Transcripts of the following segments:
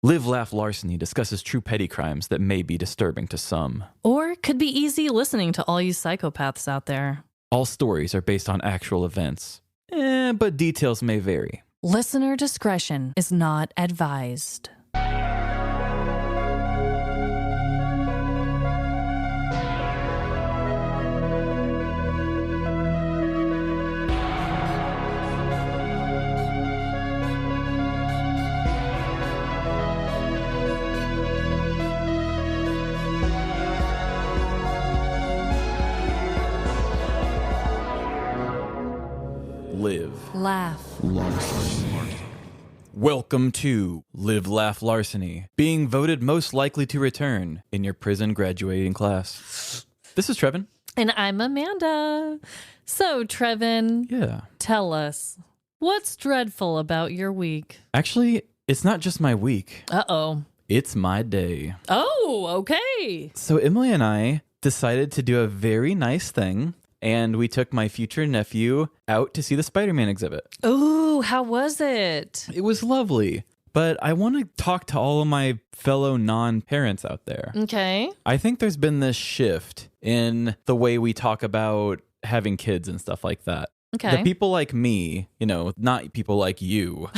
Live, Laugh, Larceny discusses true petty crimes that may be disturbing to some. Or could be easy listening to all you psychopaths out there. All stories are based on actual events, but details may vary. Listener discretion is not advised. Live, Laugh. Larceny. Welcome to Live, Laugh, Larceny, being voted most likely to return in your prison graduating class. This is Trevin. And I'm Amanda. So, Trevin, tell us, what's dreadful about your week? Actually, it's not just my week. Uh-oh. It's my day. Oh, okay. So Emily and I decided to do a very nice thing, and we took my future nephew out to see the Spider-Man exhibit. Ooh, how was it? It was lovely, but I want to talk to all of my fellow non-parents out there. Okay. I think there's been this shift in the way we talk about having kids and stuff like that. Okay. The people like me, not people like you.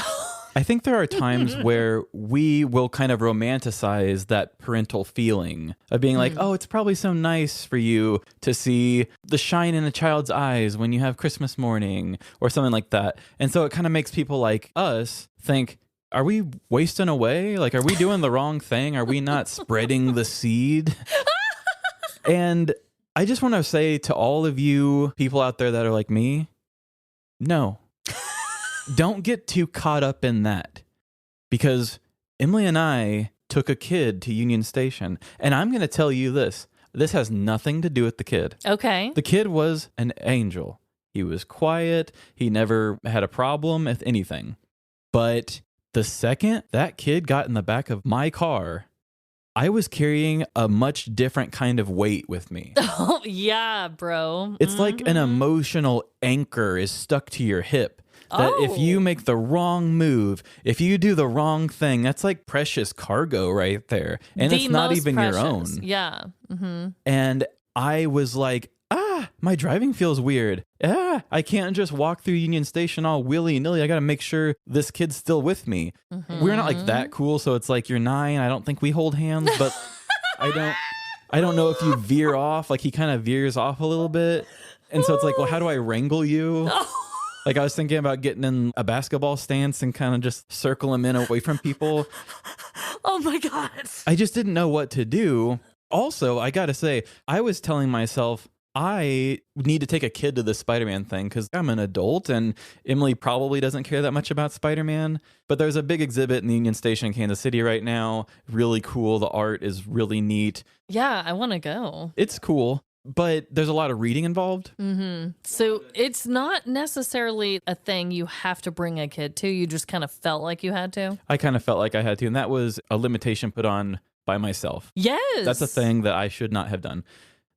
I think there are times where we will kind of romanticize that parental feeling of being like, oh, it's probably so nice for you to see the shine in a child's eyes when you have Christmas morning or something like that. And so it kind of makes people like us think, are we wasting away? Like, are we doing the wrong thing? Are we not spreading the seed? And I just want to say to all of you people out there that are like me, no. Don't get too caught up in that, because Emily and I took a kid to Union Station, and I'm going to tell you this. This has nothing to do with the kid. Okay. The kid was an angel. He was quiet. He never had a problem with anything. But the second that kid got in the back of my car, I was carrying a much different kind of weight with me. Oh, yeah, bro. It's like an emotional anchor is stuck to your hip. That if you make the wrong move, if you do the wrong thing, that's like precious cargo right there. And it's not even your own. Yeah. Mm-hmm. And I was like, my driving feels weird. I can't just walk through Union Station all willy-nilly. I got to make sure this kid's still with me. Mm-hmm. We're not like that cool. So it's like, you're 9. I don't think we hold hands, but I don't know if you veer off. Like, he kind of veers off a little bit. And so it's like, well, how do I wrangle you? Like, I was thinking about getting in a basketball stance and kind of just circle him in away from people. Oh, my God. I just didn't know what to do. Also, I got to say, I was telling myself, I need to take a kid to the Spider-Man thing because I'm an adult and Emily probably doesn't care that much about Spider-Man. But there's a big exhibit in the Union Station in Kansas City right now. Really cool. The art is really neat. Yeah, I want to go. It's cool. But there's a lot of reading involved. Mm-hmm. So it's not necessarily a thing you have to bring a kid to. You just kind of felt like you had to. I kind of felt like I had to. And that was a limitation put on by myself. Yes. That's a thing that I should not have done.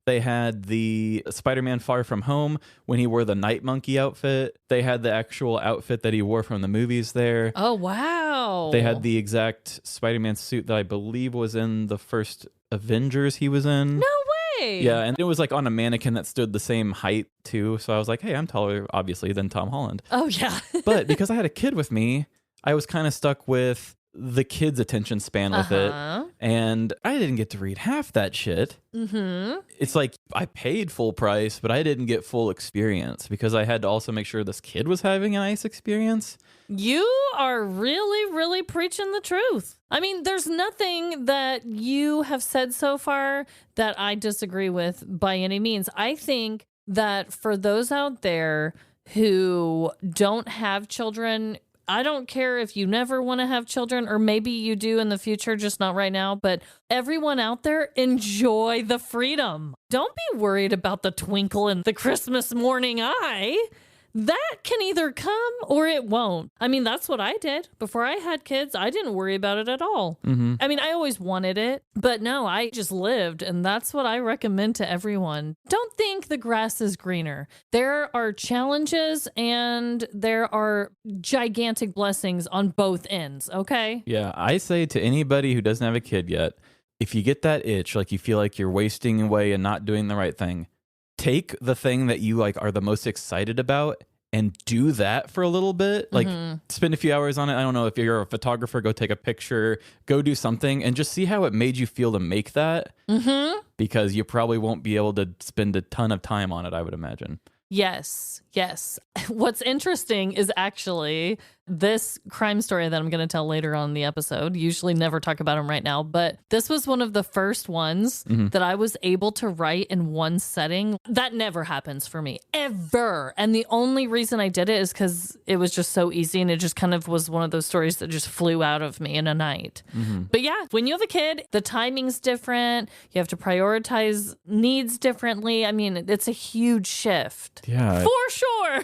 They had the Spider-Man Far From Home when he wore the Night Monkey outfit. They had the actual outfit that he wore from the movies there. Oh, wow. They had the exact Spider-Man suit that I believe was in the first Avengers he was in. No way. Yeah, and it was like on a mannequin that stood the same height too. So I was like, hey, I'm taller, obviously, than Tom Holland. Oh, yeah. But because I had a kid with me, I was kind of stuck with the kid's attention span with it. And I didn't get to read half that shit. Mm-hmm. It's like I paid full price, but I didn't get full experience because I had to also make sure this kid was having a nice experience. You are really, really preaching the truth. I mean, there's nothing that you have said so far that I disagree with by any means. I think that for those out there who don't have children, I don't care if you never want to have children, or maybe you do in the future, just not right now. But everyone out there, enjoy the freedom. Don't be worried about the twinkle in the Christmas morning eye. that can either come or it won't. I mean, that's what I did. Before I had kids, I didn't worry about it at all. Mm-hmm. I mean, I always wanted it, but no, I just lived. And that's what I recommend to everyone. Don't think the grass is greener. There are challenges and there are gigantic blessings on both ends, okay? Yeah, I say to anybody who doesn't have a kid yet, if you get that itch, like you feel like you're wasting away and not doing the right thing, take the thing that you like are the most excited about and do that for a little bit. Like spend a few hours on it. I don't know, if you're a photographer, go take a picture, go do something and just see how it made you feel to make that. Because you probably won't be able to spend a ton of time on it, I would imagine. Yes. What's interesting is actually this crime story that I'm going to tell later on in the episode. Usually never talk about them right now, but this was one of the first ones that I was able to write in one setting. That never happens for me, ever. And the only reason I did it is because it was just so easy and it just kind of was one of those stories that just flew out of me in a night. But yeah, when you have a kid, the timing's different. You have to prioritize needs differently. I mean, it's a huge shift. Yeah. For sure.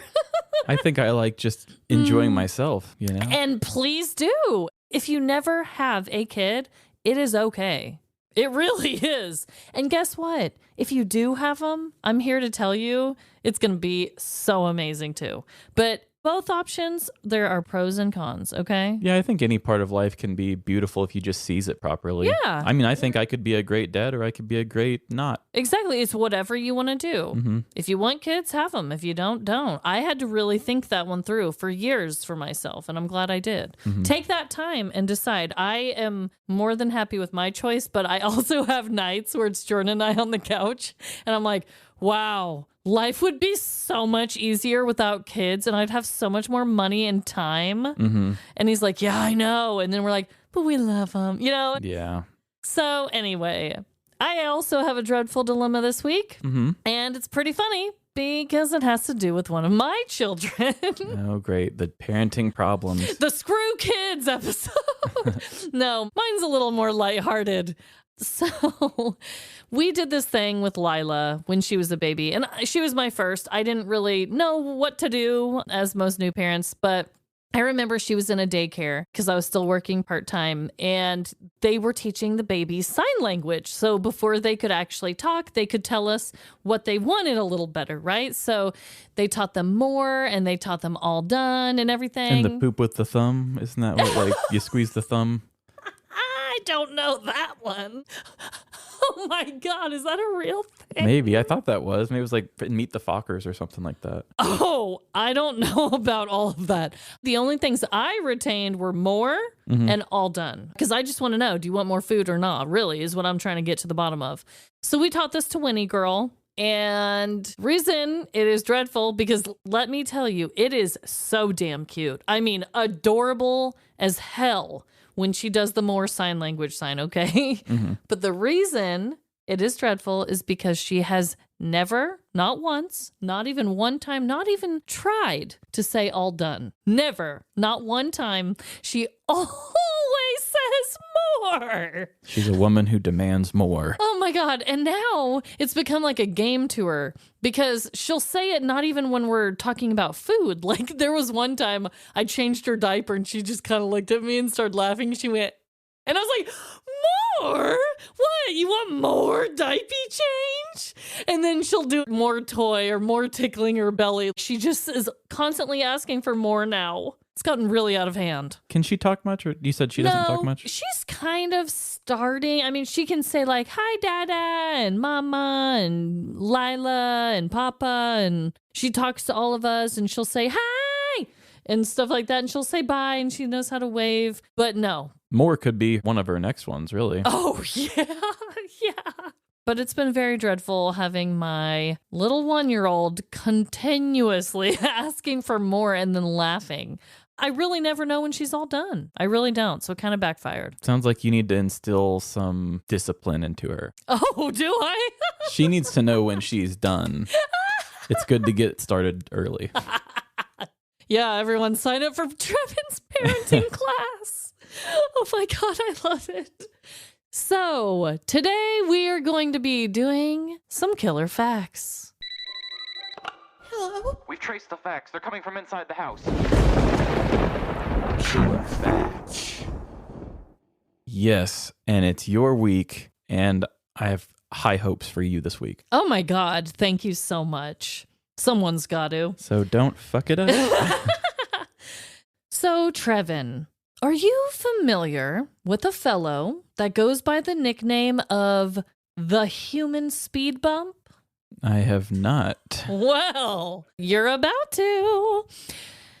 I think I like just enjoying myself, you know? And please do. If you never have a kid, it is okay. It really is. And guess what? If you do have them, I'm here to tell you it's going to be so amazing too. But both options, there are pros and cons, okay? Yeah, I think any part of life can be beautiful if you just seize it properly. Yeah. I mean, I think I could be a great dad or I could be a great not. Exactly. It's whatever you want to do. If you want kids, have them. If you don't. I had to really think that one through for years for myself, and I'm glad I did. Take that time and decide. I am more than happy with my choice, but I also have nights where it's Jordan and I on the couch, and I'm like, wow, life would be so much easier without kids, and I'd have so much more money and time. And he's like, yeah, I know. And then we're like, but we love them, you know? Yeah. So anyway, I also have a dreadful dilemma this week, and it's pretty funny because it has to do with one of my children. Oh, great. The parenting problems. The Screw Kids episode. No, mine's a little more lighthearted. So we did this thing with Lila when she was a baby, and she was my first. I didn't really know what to do, as most new parents, but I remember she was in a daycare because I was still working part-time, and they were teaching the babies sign language. So before they could actually talk, they could tell us what they wanted a little better, right? So they taught them more, and they taught them all done and everything. And the poop with the thumb, isn't that what, like, you squeeze the thumb? I don't know that one. Oh my God, is that a real thing? Maybe. I thought that was. Maybe it was like Meet the Fockers or something like that. Oh, I don't know about all of that. The only things I retained were more and all done. Because I just want to know, do you want more food or not? Really is what I'm trying to get to the bottom of. So we taught this to Winnie Girl. And reason it is dreadful because let me tell you, it is so damn cute. I mean, adorable as hell when she does the more sign language sign, okay? But the reason it is dreadful is because she has never, not once, not even one time, not even tried to say all done. Never, not one time. She always says more. She's a woman who demands more. Oh my God. And now it's become like a game to her because she'll say it not even when we're talking about food. Like there was one time I changed her diaper and she just kind of looked at me and started laughing. She went, and I was like, more? What? You want more diaper change? And then she'll do more toy or more tickling her belly. She just is constantly asking for more now. It's gotten really out of hand. Can she talk much? Or you said she doesn't talk much? She's kind of starting. I mean, she can say like, hi, Dada, and Mama, and Lila, and Papa. And she talks to all of us, and she'll say, hi, and stuff like that. And she'll say bye, and she knows how to wave. But no. More could be one of her next ones, really. Oh, yeah. Yeah. But it's been very dreadful having my little 1-year-old continuously asking for more and then laughing. I really never know when she's all done. I really don't. So it kind of backfired. Sounds like you need to instill some discipline into her. Oh, do I? She needs to know when she's done. It's good to get started early. Yeah, everyone sign up for Trevin's parenting class. Oh my God, I love it. So today we are going to be doing some killer facts. We've traced the facts. They're coming from inside the house. Killer facts. Yes, and it's your week, and I have high hopes for you this week. Oh my God. Thank you so much. Someone's got to. So don't fuck it up. So, Trevin, are you familiar with a fellow that goes by the nickname of the Human Speed Bump? I have not. Well, you're about to.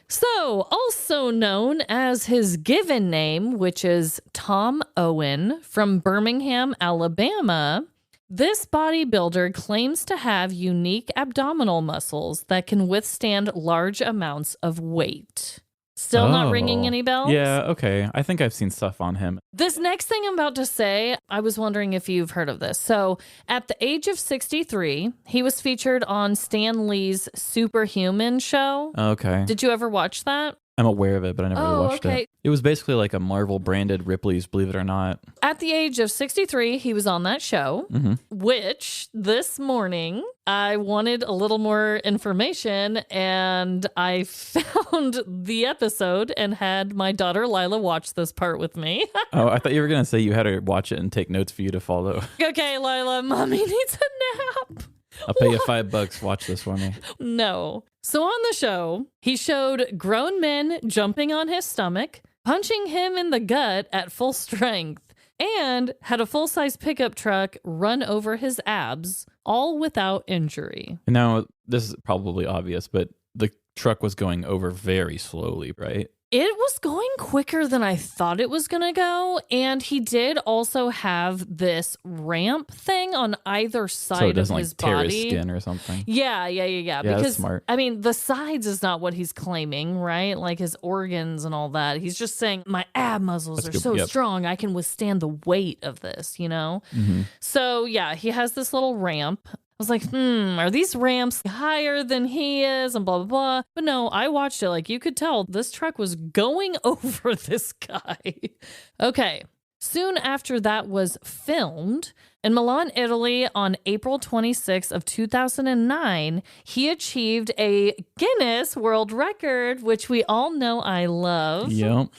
So, also known as his given name, which is Tom Owen from Birmingham, Alabama, this bodybuilder claims to have unique abdominal muscles that can withstand large amounts of weight. Still not ringing any bells? Yeah, okay. I think I've seen stuff on him. This next thing I'm about to say, I was wondering if you've heard of this. So, at the age of 63, he was featured on Stan Lee's Superhuman show. Okay. Did you ever watch that? I'm aware of it, but I never really watched okay. it. It was basically like a Marvel-branded Ripley's Believe It or Not. At the age of 63, he was on that show, which this morning I wanted a little more information, and I found the episode and had my daughter Lila watch this part with me. Oh, I thought you were going to say you had her watch it and take notes for you to follow. Okay, Lila, mommy needs a nap. I'll pay you $5. Watch this for me. No. So on the show, he showed grown men jumping on his stomach, punching him in the gut at full strength, and had a full-size pickup truck run over his abs, all without injury. Now, this is probably obvious, but the truck was going over very slowly, right? It was going quicker than I thought it was going to go, and he did also have this ramp thing on either side So it of doesn't his like tear body. his skin or something. Yeah. Yeah, Because, that's smart. I mean, the sides is not what he's claiming, right? Like his organs and all that. He's just saying, my ab muscles That's are good. so Yep. strong, I can withstand the weight of this, you know? Mm-hmm. So, yeah, he has this little ramp. I was like, are these ramps higher than he is? And blah, blah, blah. But no, I watched it. Like, you could tell this truck was going over this guy. Okay. Soon after that was filmed, in Milan, Italy, on April 26th of 2009, he achieved a Guinness World Record, which we all know I love. Yep.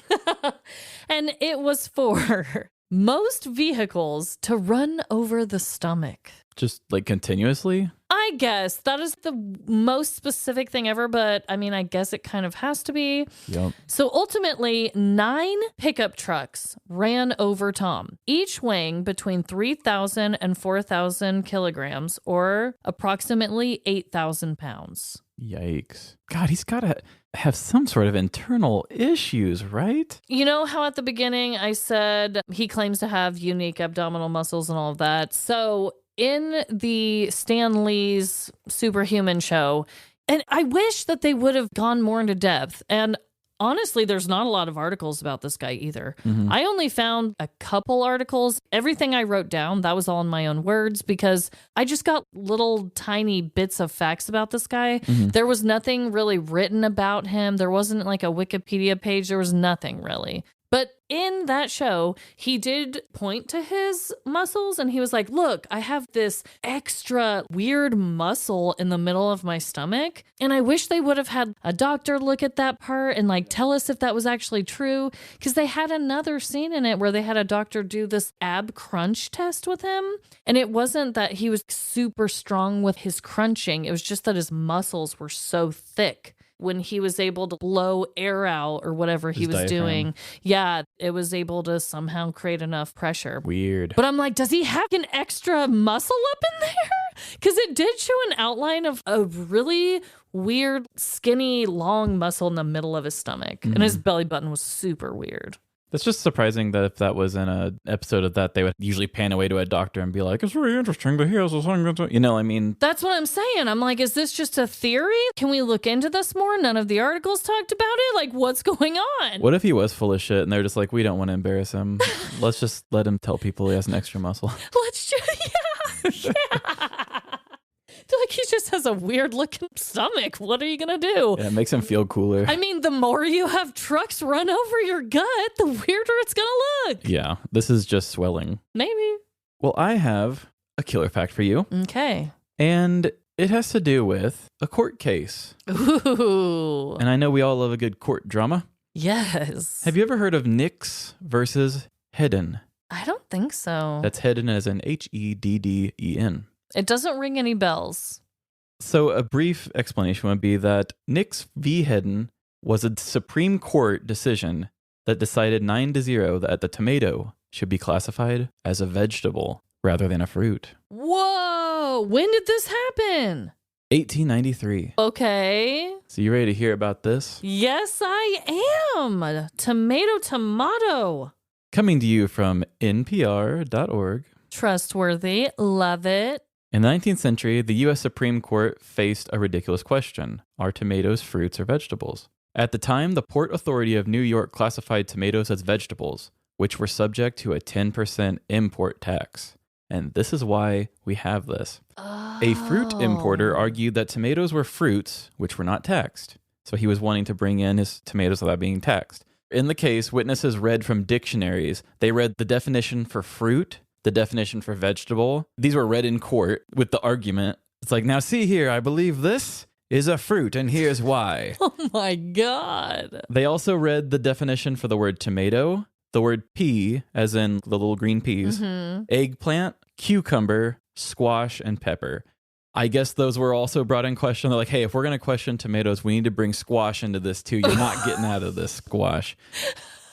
And it was for most vehicles to run over the stomach. Just like continuously? I guess that is the most specific thing ever, but I mean, I guess it kind of has to be. Yep. So ultimately, 9 pickup trucks ran over Tom, each weighing between 3,000 and 4,000 kilograms, or approximately 8,000 pounds. Yikes. God, he's got to have some sort of internal issues, right? You know how at the beginning I said he claims to have unique abdominal muscles and all of that? So in the Stan Lee's Superhuman show, and I wish that they would have gone more into depth. And honestly, there's not a lot of articles about this guy either. I only found a couple articles. Everything I wrote down, that was all in my own words, because I just got little tiny bits of facts about this guy. There was nothing really written about him. There wasn't like a Wikipedia page. There was nothing really. But in that show, he did point to his muscles and he was like, look, I have this extra weird muscle in the middle of my stomach. And I wish they would have had a doctor look at that part and like tell us if that was actually true. Because they had another scene in it where they had a doctor do this ab crunch test with him. And it wasn't that he was super strong with his crunching. It was just that his muscles were so thick. When he was able to blow air out or whatever he was doing, yeah, it was able to somehow create enough pressure. Weird. But I'm like, does he have an extra muscle up in there? Because it did show an outline of a really weird, skinny, long muscle in the middle of his stomach. And his belly button was super weird. That's just surprising that if that was in an episode of that, they would usually pan away to a doctor and be like, it's really interesting that he has a song. You know, I mean. That's what I'm saying. I'm like, is this just a theory? Can we look into this more? None of the articles talked about it. Like, what's going on? What if he was full of shit and they're just like, we don't want to embarrass him. Let's just let him tell people he has an extra muscle. Let's just, yeah. Like he just has a weird looking stomach. What are you going to do? Yeah, it makes him feel cooler. I mean, the more you have trucks run over your gut, the weirder it's going to look. Yeah, this is just swelling. Maybe. Well, I have a killer fact for you. Okay. And It has to do with a court case. Ooh. And I know we all love a good court drama. Yes. Have you ever heard of Nix versus Hedden? I don't think so. That's Hedden as in Hedden. It doesn't ring any bells. So a brief explanation would be that Nix v. Hedden was a Supreme Court decision that decided 9-0 that the tomato should be classified as a vegetable rather than a fruit. Whoa! When did this happen? 1893. Okay. So you ready to hear about this? Yes, I am. Tomato. Coming to you from npr.org. Trustworthy. Love it. In the 19th century, the U.S. Supreme Court faced a ridiculous question. Are tomatoes fruits or vegetables? At the time, the Port Authority of New York classified tomatoes as vegetables, which were subject to a 10% import tax. And this is why we have this. Oh. A fruit importer argued that tomatoes were fruits, which were not taxed. So he was wanting to bring in his tomatoes without being taxed. In the case, witnesses read from dictionaries. They read the definition for fruit, the definition for vegetable. These were read in court with the argument. It's like, now see here, I believe this is a fruit, and here's why. Oh my God. They also read the definition for the word tomato, the word pea, as in the little green peas, eggplant, cucumber, squash, and pepper. I guess those were also brought in question. They're like, hey, if we're going to question tomatoes, we need to bring squash into this too. You're not getting out of this squash.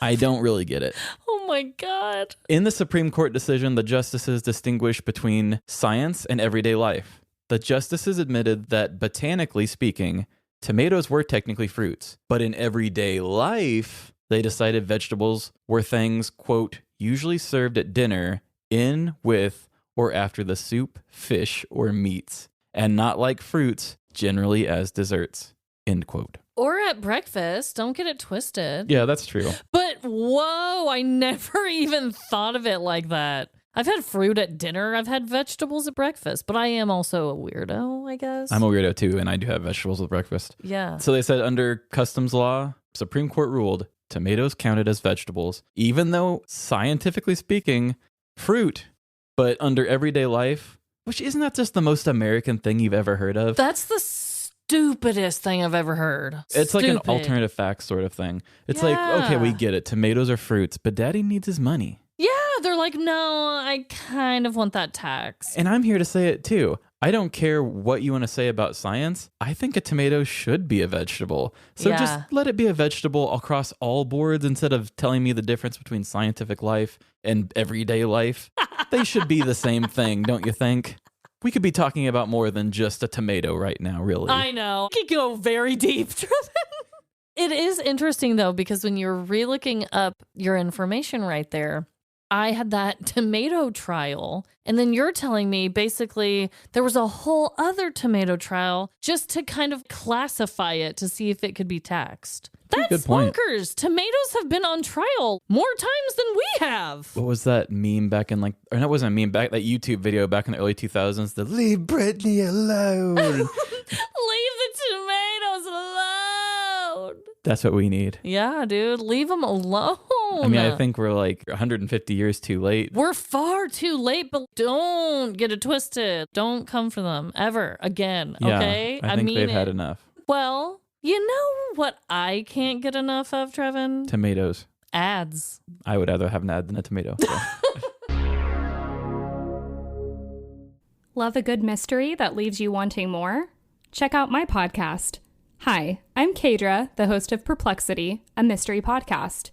I don't really get it. Oh my God. In the Supreme Court decision, the justices distinguished between science and everyday life. The justices admitted that, botanically speaking, tomatoes were technically fruits. But in everyday life, they decided vegetables were things, quote, usually served at dinner, in, with, or after the soup, fish, or meats, and not like fruits, generally as desserts, end quote. Or at breakfast. Don't get it twisted. Yeah, that's true. But whoa, I never even thought of it like that. I've had fruit at dinner. I've had vegetables at breakfast, but I am also a weirdo, I guess. I'm a weirdo too, and I do have vegetables with breakfast. Yeah. So they said under customs law, Supreme Court ruled tomatoes counted as vegetables, even though scientifically speaking, fruit. But under everyday life, which isn't that just the most American thing you've ever heard of? That's the stupidest thing I've ever heard. It's like an alternative fact sort of thing. It's like, okay, we get it. Tomatoes are fruits, but daddy needs his money. Yeah, they're like, no, I kind of want that tax. And I'm here to say it too. I don't care what you want to say about science. I think a tomato should be a vegetable. So just let it be a vegetable across all boards instead of telling me the difference between scientific life and everyday life. They should be the same thing, don't you think? We could be talking about more than just a tomato right now, really. I know. You could go very deep, Trevin. It is interesting, though, because when you're re-looking up your information right there, I had that tomato trial, and then you're telling me basically there was a whole other tomato trial just to kind of classify it to see if it could be taxed. That's bonkers. Tomatoes have been on trial more times than we have. What was that meme back in or that wasn't a meme, that YouTube video back in the early 2000s, the leave Britney alone. Leave the tomatoes alone. That's what we need. Yeah, dude. Leave them alone. I mean, I think we're like 150 years too late. We're far too late, but don't get it twisted. Don't come for them ever again, okay? I think they've had enough. Well, you know what I can't get enough of, Trevin? Tomatoes. Ads. I would rather have an ad than a tomato. So. Love a good mystery that leaves you wanting more? Check out my podcast. Hi, I'm Kadra, the host of Perplexity, a mystery podcast.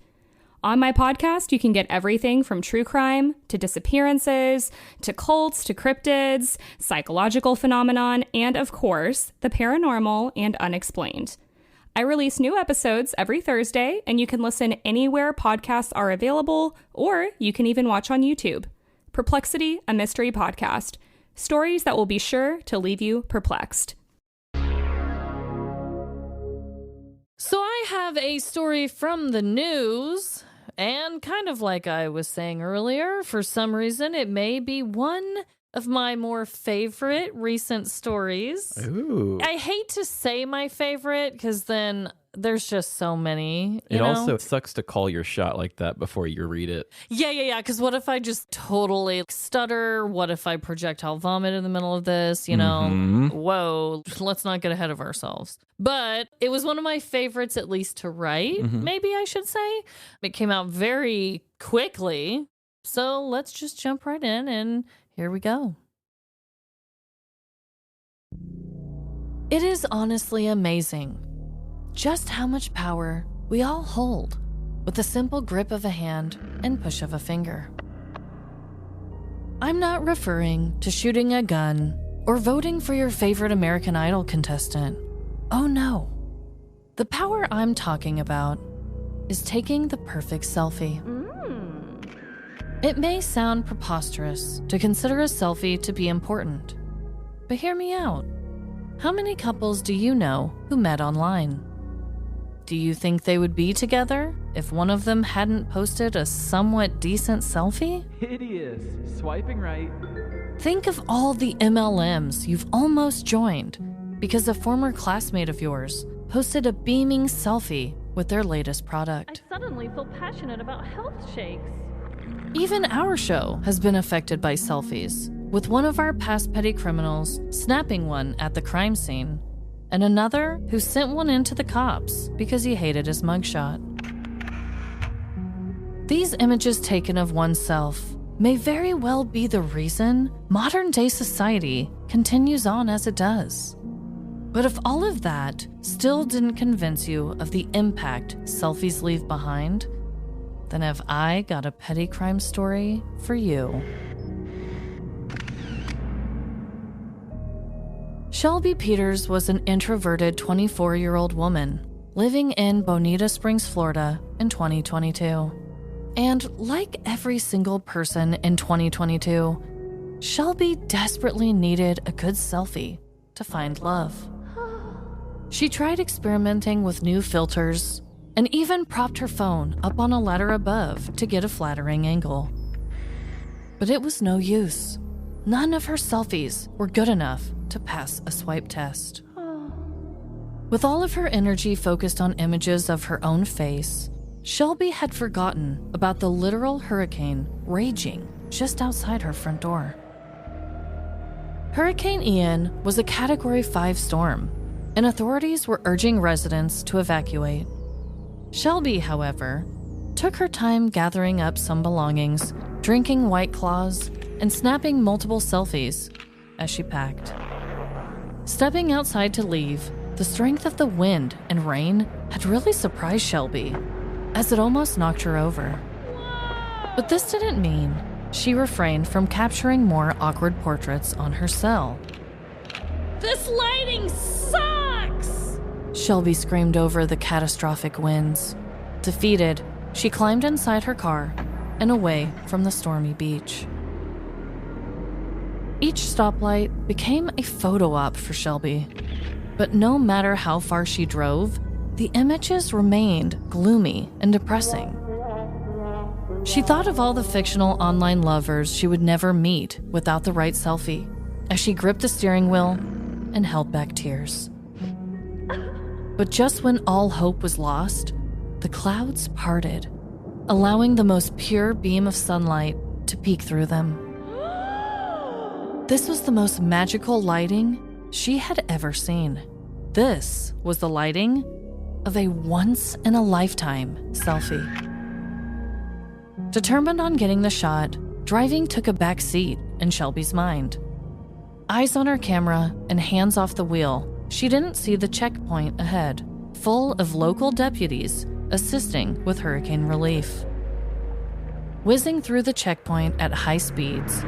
On my podcast, you can get everything from true crime to disappearances, to cults, to cryptids, psychological phenomenon, and of course, the paranormal and unexplained. I release new episodes every Thursday, and you can listen anywhere podcasts are available, or you can even watch on YouTube. Perplexity, a mystery podcast. Stories that will be sure to leave you perplexed. So I have a story from the news, and kind of like I was saying earlier, for some reason it may be one of my more favorite recent stories. Ooh. I hate to say my favorite because then there's just so many. It also sucks to call your shot like that before you read it. Yeah. Because what if I just totally stutter? What if I projectile vomit in the middle of this? Whoa, let's not get ahead of ourselves. But it was one of my favorites, at least to write, maybe I should say. It came out very quickly. So let's just jump right in, and here we go. It is honestly amazing just how much power we all hold with the simple grip of a hand and push of a finger. I'm not referring to shooting a gun or voting for your favorite American Idol contestant. Oh no. The power I'm talking about is taking the perfect selfie. It may sound preposterous to consider a selfie to be important, but hear me out. How many couples do you know who met online? Do you think they would be together if one of them hadn't posted a somewhat decent selfie? Hideous. Swiping right. Think of all the MLMs you've almost joined because a former classmate of yours posted a beaming selfie with their latest product. I suddenly feel passionate about health shakes. Even our show has been affected by selfies, with one of our past petty criminals snapping one at the crime scene, and another who sent one in to the cops because he hated his mugshot. These images taken of oneself may very well be the reason modern-day society continues on as it does. But if all of that still didn't convince you of the impact selfies leave behind, then have I got a petty crime story for you. Shelby Peters was an introverted 24-year-old woman living in Bonita Springs, Florida in 2022. And like every single person in 2022, Shelby desperately needed a good selfie to find love. She tried experimenting with new filters and even propped her phone up on a ladder above to get a flattering angle. But it was no use. None of her selfies were good enough to pass a swipe test. With all of her energy focused on images of her own face, Shelby had forgotten about the literal hurricane raging just outside her front door. Hurricane Ian was a Category 5 storm, and authorities were urging residents to evacuate. Shelby, however, took her time gathering up some belongings, drinking White Claws, and snapping multiple selfies as she packed. Stepping outside to leave, the strength of the wind and rain had really surprised Shelby, as it almost knocked her over. But this didn't mean she refrained from capturing more awkward portraits on her cell. This lighting sucks! Shelby screamed over the catastrophic winds. Defeated, she climbed inside her car and away from the stormy beach. Each stoplight became a photo op for Shelby, but no matter how far she drove, the images remained gloomy and depressing. She thought of all the fictional online lovers she would never meet without the right selfie, as she gripped the steering wheel and held back tears. But just when all hope was lost, the clouds parted, allowing the most pure beam of sunlight to peek through them. This was the most magical lighting she had ever seen. This was the lighting of a once-in-a-lifetime selfie. Determined on getting the shot, driving took a back seat in Shelby's mind. Eyes on her camera and hands off the wheel, she didn't see the checkpoint ahead, full of local deputies assisting with hurricane relief. Whizzing through the checkpoint at high speeds,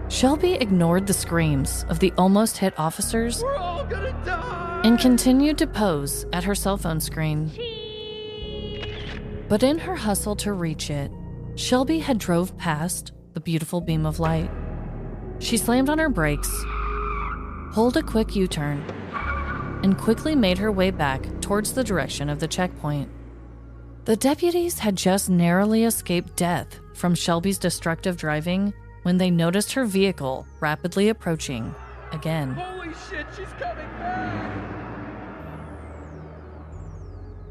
Shelby ignored the screams of the almost hit officers. We're all gonna die! And continued to pose at her cell phone screen. But in her hustle to reach it, Shelby had drove past the beautiful beam of light. She slammed on her brakes, pulled a quick U-turn, and quickly made her way back towards the direction of the checkpoint. The deputies had just narrowly escaped death from Shelby's destructive driving when they noticed her vehicle rapidly approaching again. Holy shit, she's coming back!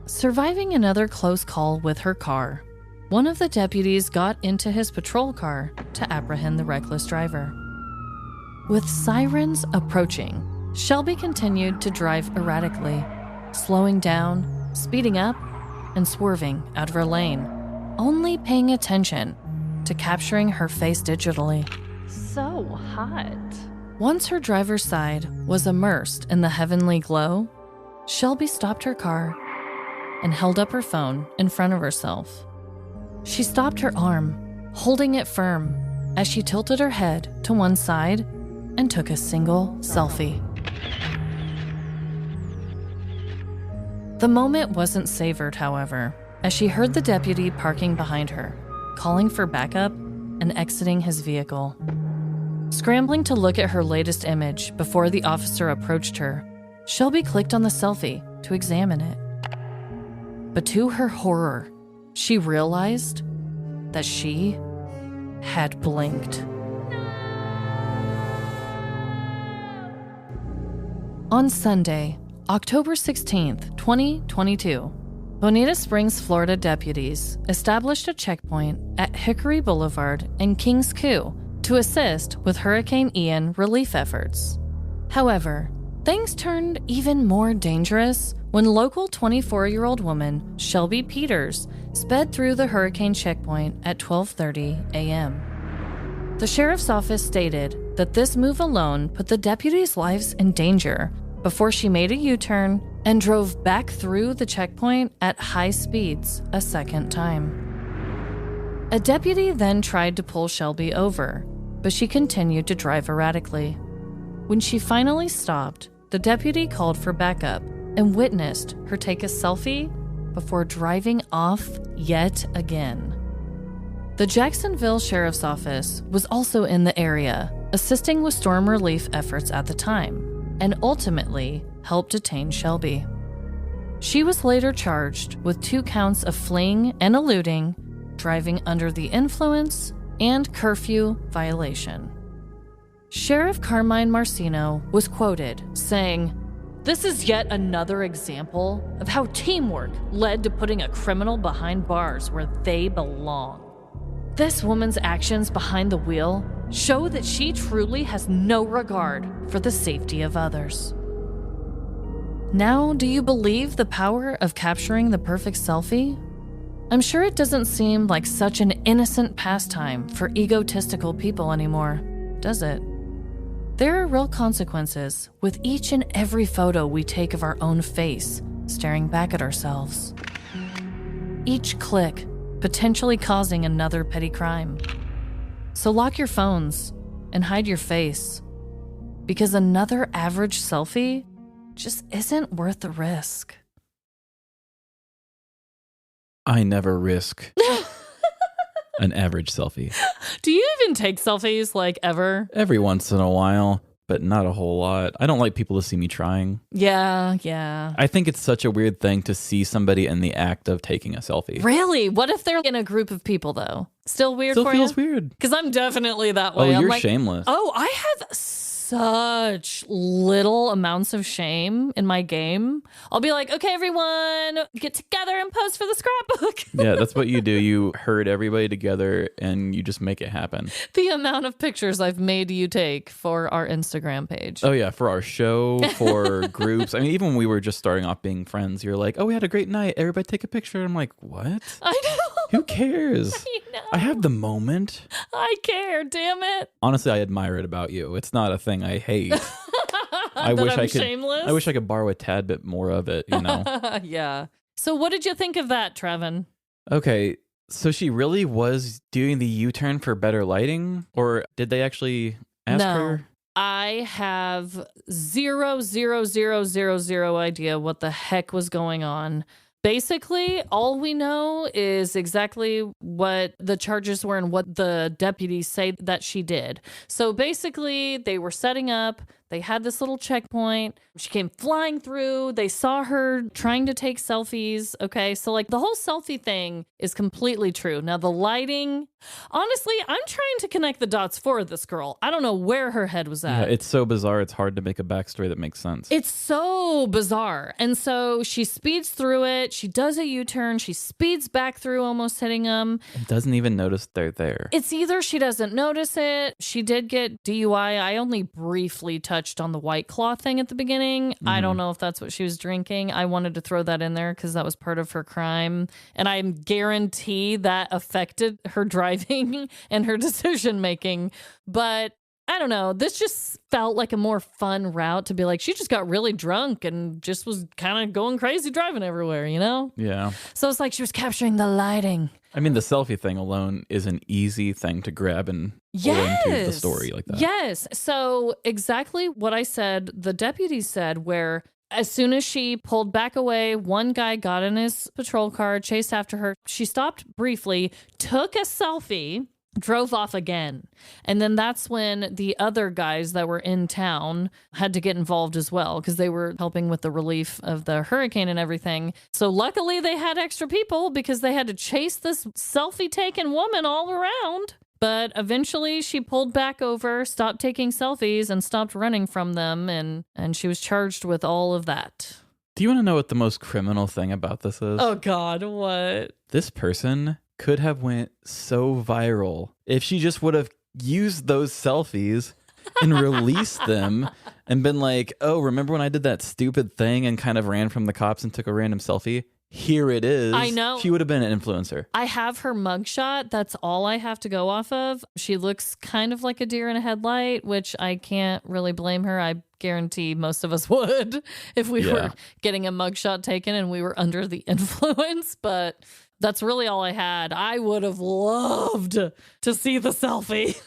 Surviving another close call with her car, one of the deputies got into his patrol car to apprehend the reckless driver. With sirens approaching, Shelby continued to drive erratically, slowing down, speeding up, and swerving out of her lane, only paying attention to capturing her face digitally. So hot. Once her driver's side was immersed in the heavenly glow, Shelby stopped her car and held up her phone in front of herself. She stopped her arm, holding it firm as she tilted her head to one side and took a single selfie. The moment wasn't savored, however, as she heard the deputy parking behind her, calling for backup and exiting his vehicle. Scrambling to look at her latest image before the officer approached her, Shelby clicked on the selfie to examine it. But to her horror, she realized that she had blinked. On Sunday, October 16th, 2022, Bonita Springs, Florida deputies established a checkpoint at Hickory Boulevard and Kings Coup to assist with Hurricane Ian relief efforts. However, things turned even more dangerous when local 24-year-old woman Shelby Peters sped through the hurricane checkpoint at 12:30 a.m. The sheriff's office stated that this move alone put the deputies' lives in danger before she made a U-turn and drove back through the checkpoint at high speeds a second time. A deputy then tried to pull Shelby over, but she continued to drive erratically. When she finally stopped, the deputy called for backup and witnessed her take a selfie before driving off yet again. The Jacksonville Sheriff's Office was also in the area, assisting with storm relief efforts at the time, and ultimately helped detain Shelby. She was later charged with 2 counts of fleeing and eluding, driving under the influence, and curfew violation. Sheriff Carmine Marcino was quoted saying, "This is yet another example of how teamwork led to putting a criminal behind bars where they belong. This woman's actions behind the wheel show that she truly has no regard for the safety of others." Now, do you believe the power of capturing the perfect selfie? I'm sure it doesn't seem like such an innocent pastime for egotistical people anymore, does it? There are real consequences with each and every photo we take of our own face, staring back at ourselves. Each click potentially causing another petty crime. So lock your phones and hide your face, because another average selfie just isn't worth the risk. I never risk an average selfie. Do you even take selfies, like, ever? Every once in a while, but not a whole lot. I don't like people to see me trying. Yeah. I think it's such a weird thing to see somebody in the act of taking a selfie. Really? What if they're in a group of people, though? Still weird Still for you? feels weird. Because I'm definitely that way. Oh, you're I'm shameless. Oh, I have such little amounts of shame in my game. I'll be like, okay, everyone, get together and pose for the scrapbook. Yeah, that's what you do. You herd everybody together and you just make it happen. The amount of pictures I've made you take for our Instagram page. Oh, yeah, for our show, for groups. I mean, even when we were just starting off being friends, you're like, oh, we had a great night. Everybody take a picture. I'm like, what? I know. Who cares? I know. I have the moment. I care, damn it. Honestly, I admire it about you. It's not a thing I hate. I wish I could. Shameless? I wish I could borrow a tad bit more of it, you know. Yeah. So what did you think of that, Trevin? Okay, so she really was doing the U-turn for better lighting, or did they actually ask her? I have zero idea what the heck was going on. Basically, all we know is exactly what the charges were and what the deputies say that she did. So basically, they were setting up, They had this little checkpoint. She came flying through. They saw her trying to take selfies. Okay, so like the whole selfie thing is completely true. Now the lighting, honestly, I'm trying to connect the dots for this girl. I don't know where her head was at. Yeah, it's so bizarre. It's hard to make a backstory that makes sense. It's so bizarre. And so she speeds through it. She does a U-turn. She speeds back through, almost hitting them. And doesn't even notice they're there. It's either she doesn't notice it. She did get DUI. I only briefly touched on the White Claw thing at the beginning. I don't know if that's what she was drinking. I wanted to throw that in there because that was part of her crime. And I guarantee that affected her driving and her decision making. But I don't know. This just felt like a more fun route to be like, she just got really drunk and just was kind of going crazy driving everywhere, you know? Yeah. So it's like she was capturing the lighting. I mean, the selfie thing alone is an easy thing to grab and pull into the story like that. Yes. So exactly what I said, the deputy said, where as soon as she pulled back away, one guy got in his patrol car, chased after her. She stopped briefly, took a selfie, drove off again. And then that's when the other guys that were in town had to get involved as well because they were helping with the relief of the hurricane and everything. So luckily they had extra people because they had to chase this selfie-taking woman all around. But eventually she pulled back over, stopped taking selfies, and stopped running from them, and she was charged with all of that. Do you want to know what the most criminal thing about this is? Oh, God, what? This person could have went so viral if she just would have used those selfies and released them and been like, oh, remember when I did that stupid thing and kind of ran from the cops and took a random selfie? Here it is. I know. She would have been an influencer. I have her mugshot. That's all I have to go off of. She looks kind of like a deer in a headlight, which I can't really blame her. I guarantee most of us would if we were getting a mugshot taken and we were under the influence. But that's really all I had. I would have loved to see the selfie.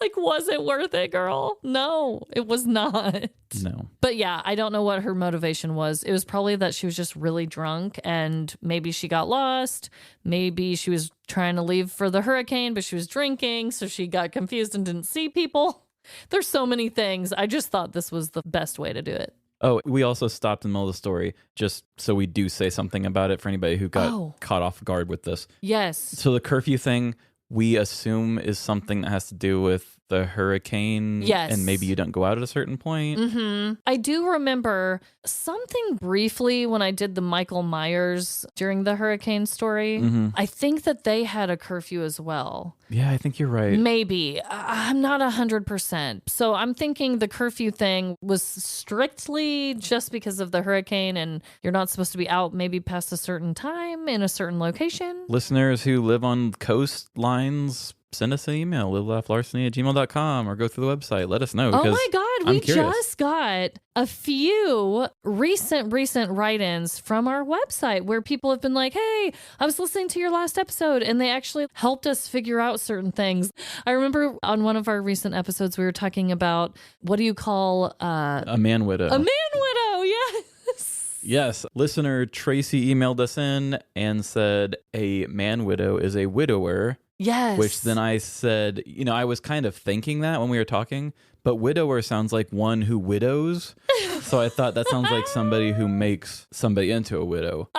Like, was it worth it, girl? No, it was not. No. But yeah, I don't know what her motivation was. It was probably that she was just really drunk and maybe she got lost. Maybe she was trying to leave for the hurricane, but she was drinking, so she got confused and didn't see people. There's so many things. I just thought this was the best way to do it. Oh, we also stopped in the middle of the story just so we do say something about it for anybody who got caught off guard with this. Yes. So the curfew thing, we assume is something that has to do with the hurricane. Yes. And maybe you don't go out at a certain point. Mm-hmm. I do remember something briefly when I did the Michael Myers during the hurricane story. Mm-hmm. I think that they had a curfew as well. Yeah, I think you're right. Maybe. I'm not 100%. So I'm thinking the curfew thing was strictly just because of the hurricane and you're not supposed to be out maybe past a certain time in a certain location. Listeners who live on coastlines, send us an email, littleLaughLarceny@gmail.com, or go through the website. Let us know. Oh my God, we curious. just got a few recent write-ins from our website where people have been like, hey, I was listening to your last episode, and they actually helped us figure out certain things. I remember on one of our recent episodes, we were talking about, what do you call a man widow? A man widow, yes. Yes. Listener Tracy emailed us in and said a man widow is a widower. Yes. Which then I said, I was kind of thinking that when we were talking, but widower sounds like one who widows. So I thought that sounds like somebody who makes somebody into a widow.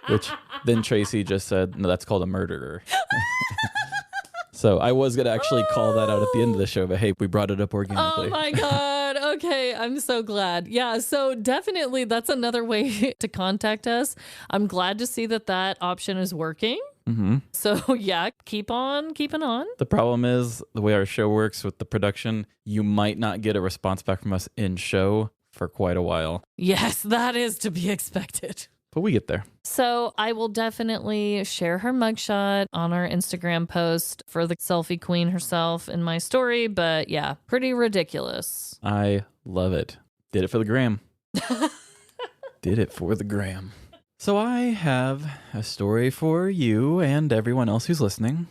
Which then Tracy just said, no, that's called a murderer. So I was going to actually call that out at the end of the show, but hey, we brought it up organically. Oh my God. Okay. I'm so glad. Yeah. So definitely that's another way to contact us. I'm glad to see that option is working. Mm-hmm. So yeah, keep on keeping on. The problem is the way our show works with the production, you might not get a response back from us in show for quite a while. Yes, that is to be expected. But we get there. So I will definitely share her mugshot on our Instagram post for the selfie queen herself in my story. But yeah, pretty ridiculous. I love it. Did it for the gram. Did it for the gram. So I have a story for you and everyone else who's listening.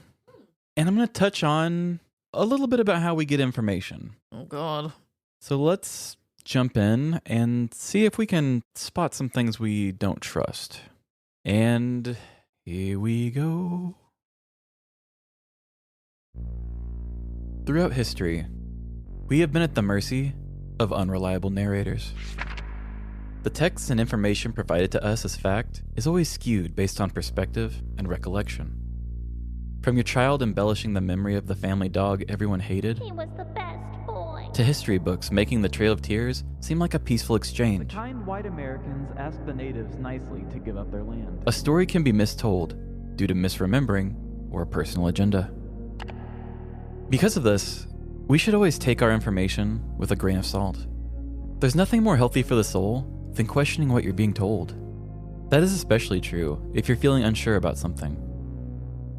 And I'm going to touch on a little bit about how we get information. Oh, God. So let's jump in and see if we can spot some things we don't trust. And here we go. Throughout history, we have been at the mercy of unreliable narrators. The text and information provided to us as fact is always skewed based on perspective and recollection. From your child embellishing the memory of the family dog everyone hated, He was the best boy. to history books making the Trail of Tears seem like a peaceful The exchange. kind white Americans asked the natives nicely to give up their land. A story can be mistold due to misremembering or a personal agenda. Because of this, we should always take our information with a grain of salt. There's nothing more healthy for the soul than questioning what you're being told. That is especially true if you're feeling unsure about something.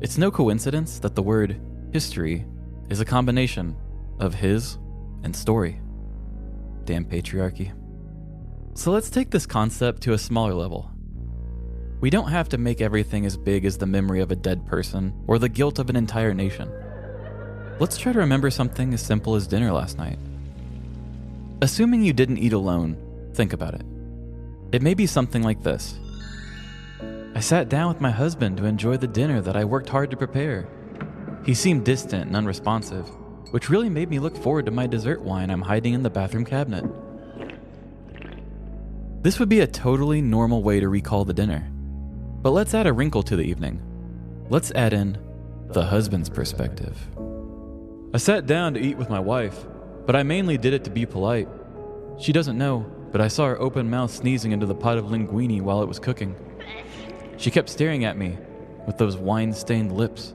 It's no coincidence that the word history is a combination of his and story. Damn patriarchy. So let's take this concept to a smaller level. We don't have to make everything as big as the memory of a dead person or the guilt of an entire nation. Let's try to remember something as simple as dinner last night. Assuming you didn't eat alone, think about it. It may be something like this. I sat down with my husband to enjoy the dinner that I worked hard to prepare. He seemed distant and unresponsive, which really made me look forward to my dessert wine I'm hiding in the bathroom cabinet. This would be a totally normal way to recall the dinner. But let's add a wrinkle to the evening. Let's add in the husband's perspective. I sat down to eat with my wife, but I mainly did it to be polite. She doesn't know, but I saw her open mouth sneezing into the pot of linguine while it was cooking. She kept staring at me with those wine-stained lips.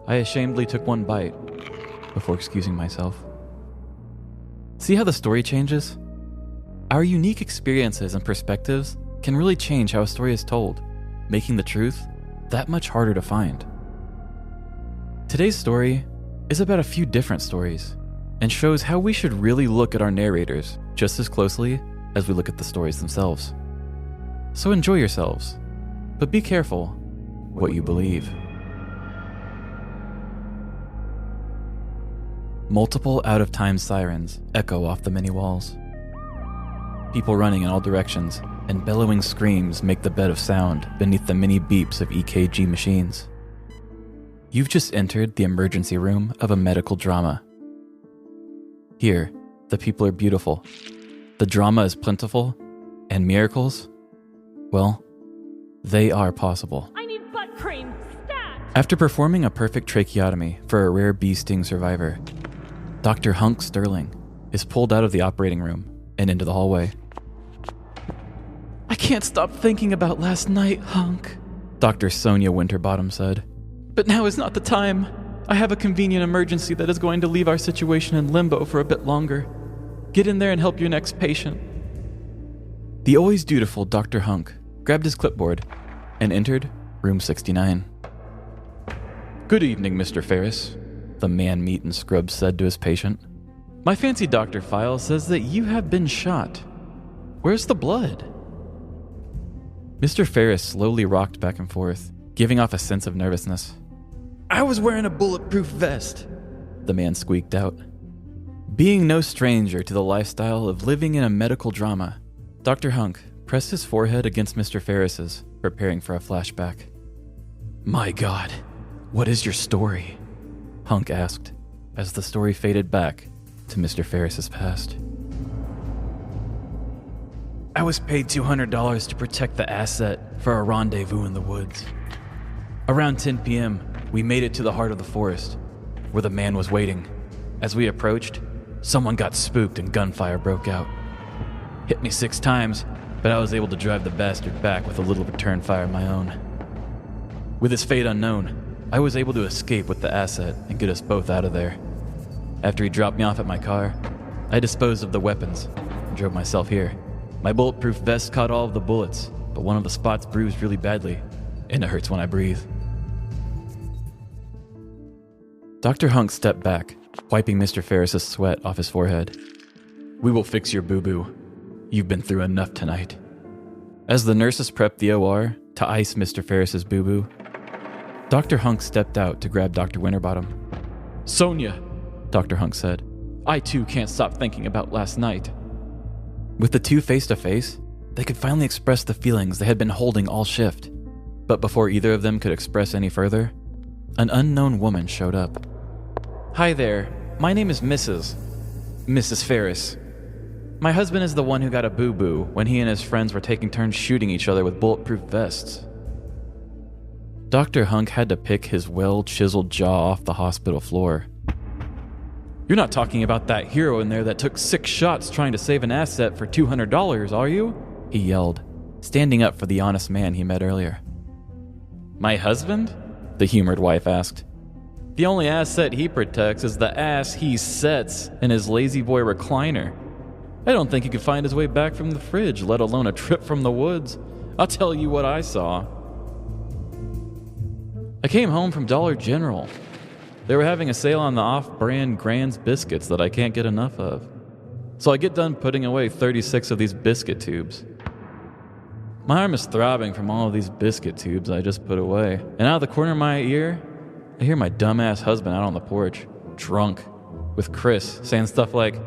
I ashamedly took one bite before excusing myself. See how the story changes? Our unique experiences and perspectives can really change how a story is told, making the truth that much harder to find. Today's story is about a few different stories and shows how we should really look at our narrators just as closely as we look at the stories themselves. So enjoy yourselves, but be careful what you believe. Multiple out-of-time sirens echo off the many walls. People running in all directions and bellowing screams make the bed of sound beneath the many beeps of EKG machines. You've just entered the emergency room of a medical drama. Here, the people are beautiful, the drama is plentiful, and miracles, well, they are possible. I need butt cream. Stat! After performing a perfect tracheotomy for a rare bee sting survivor, Dr. Hunk Sterling is pulled out of the operating room and into the hallway. I can't stop thinking about last night, Hunk, Dr. Sonia Winterbottom said. But now is not the time. I have a convenient emergency that is going to leave our situation in limbo for a bit longer. Get in there and help your next patient. The always dutiful Dr. Hunk grabbed his clipboard and entered room 69. Good evening, Mr. Ferris, the man meat and scrubs said to his patient. My fancy doctor file says that you have been shot. Where's the blood? Mr. Ferris slowly rocked back and forth, giving off a sense of nervousness. I was wearing a bulletproof vest, the man squeaked out. Being no stranger to the lifestyle of living in a medical drama, Dr. Hunk pressed his forehead against Mr. Ferris's, preparing for a flashback. My God, what is your story? Hunk asked, as the story faded back to Mr. Ferris's past. I was paid $200 to protect the asset for a rendezvous in the woods. Around 10 p.m., we made it to the heart of the forest, where the man was waiting. As we approached, someone got spooked and gunfire broke out. Hit me 6 times, but I was able to drive the bastard back with a little return fire of my own. With his fate unknown, I was able to escape with the asset and get us both out of there. After he dropped me off at my car, I disposed of the weapons and drove myself here. My bulletproof vest caught all of the bullets, but one of the spots bruised really badly, and it hurts when I breathe. Dr. Hunk stepped back, wiping Mr. Ferris's sweat off his forehead. We will fix your boo-boo. You've been through enough tonight. As the nurses prepped the OR to ice Mr. Ferris's boo-boo, Dr. Hunk stepped out to grab Dr. Winterbottom. Sonia, Dr. Hunk said, I too can't stop thinking about last night. With the two face-to-face, they could finally express the feelings they had been holding all shift. But before either of them could express any further, an unknown woman showed up. Hi there, my name is Mrs. Ferris. My husband is the one who got a boo-boo when he and his friends were taking turns shooting each other with bulletproof vests. Dr. Hunk had to pick his well-chiseled jaw off the hospital floor. You're not talking about that hero in there that took 6 shots trying to save an asset for $200, are you? He yelled, standing up for the honest man he met earlier. My husband? The humored wife asked. The only asset he protects is the ass he sets in his lazy boy recliner. I don't think he could find his way back from the fridge, let alone a trip from the woods. I'll tell you what I saw. I came home from Dollar General. They were having a sale on the off-brand Grand's biscuits that I can't get enough of. So I get done putting away 36 of these biscuit tubes. My arm is throbbing from all of these biscuit tubes I just put away. And out of the corner of my ear, I hear my dumbass husband out on the porch, drunk, with Chris, saying stuff like,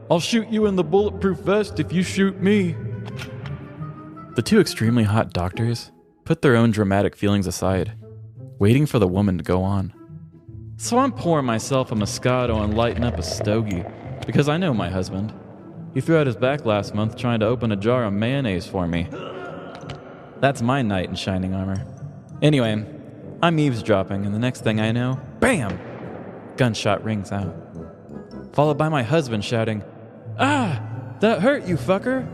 I'll shoot you in the bulletproof vest if you shoot me. The two extremely hot doctors put their own dramatic feelings aside, waiting for the woman to go on. So I'm pouring myself a Moscato and lighting up a stogie, because I know my husband. He threw out his back last month trying to open a jar of mayonnaise for me. That's my knight in shining armor. Anyway, I'm eavesdropping, and the next thing I know, BAM! Gunshot rings out. Followed by my husband shouting, Ah! That hurt, you fucker!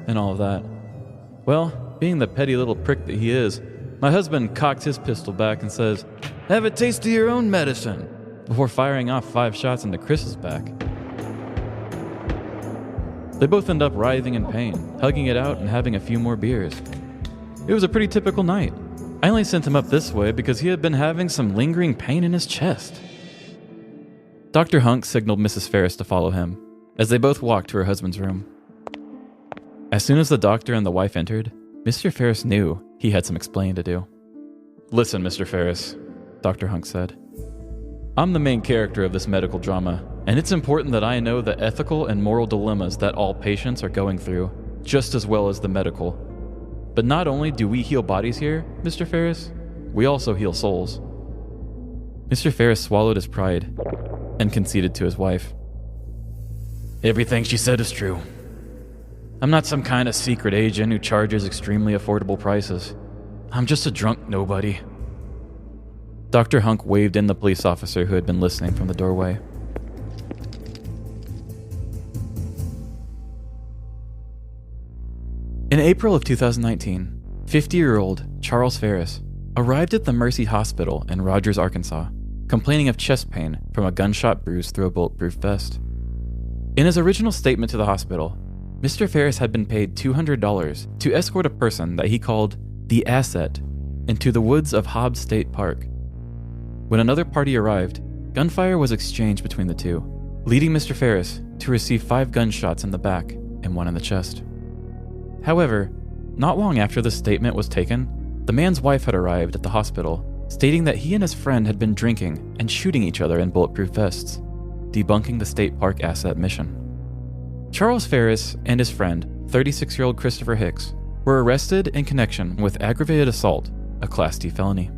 And all of that. Well, being the petty little prick that he is, my husband cocks his pistol back and says, Have a taste of your own medicine, before firing off 5 shots into Chris's back. They both end up writhing in pain, hugging it out and having a few more beers. It was a pretty typical night. I only sent him up this way because he had been having some lingering pain in his chest. Dr. Hunk signaled Mrs. Ferris to follow him, as they both walked to her husband's room. As soon as the doctor and the wife entered, Mr. Ferris knew he had some explaining to do. Listen, Mr. Ferris, Dr. Hunk said. I'm the main character of this medical drama, and it's important that I know the ethical and moral dilemmas that all patients are going through, just as well as the medical. But not only do we heal bodies here, Mr. Ferris, we also heal souls. Mr. Ferris swallowed his pride and conceded to his wife. Everything she said is true. I'm not some kind of secret agent who charges extremely affordable prices. I'm just a drunk nobody. Dr. Hunk waved in the police officer who had been listening from the doorway. In April of 2019, 50-year-old Charles Ferris arrived at the Mercy Hospital in Rogers, Arkansas, complaining of chest pain from a gunshot bruise through a bulletproof vest. In his original statement to the hospital, Mr. Ferris had been paid $200 to escort a person that he called the Asset into the woods of Hobbs State Park. When another party arrived, gunfire was exchanged between the two, leading Mr. Ferris to receive 5 gunshots in the back and 1 in the chest. However, not long after the statement was taken, the man's wife had arrived at the hospital, stating that he and his friend had been drinking and shooting each other in bulletproof vests, debunking the state park asset mission. Charles Ferris and his friend, 36-year-old Christopher Hicks, were arrested in connection with aggravated assault, a Class D felony.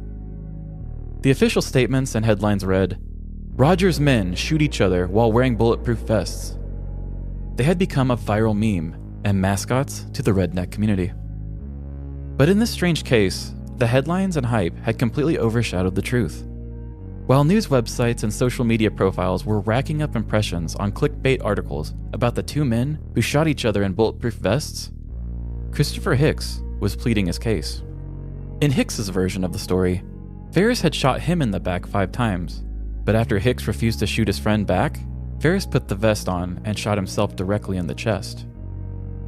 The official statements and headlines read, Rogers men shoot each other while wearing bulletproof vests. They had become a viral meme and mascots to the redneck community. But in this strange case, the headlines and hype had completely overshadowed the truth. While news websites and social media profiles were racking up impressions on clickbait articles about the 2 men who shot each other in bulletproof vests, Christopher Hicks was pleading his case. In Hicks's version of the story, Ferris had shot him in the back 5 times, but after Hicks refused to shoot his friend back, Ferris put the vest on and shot himself directly in the chest.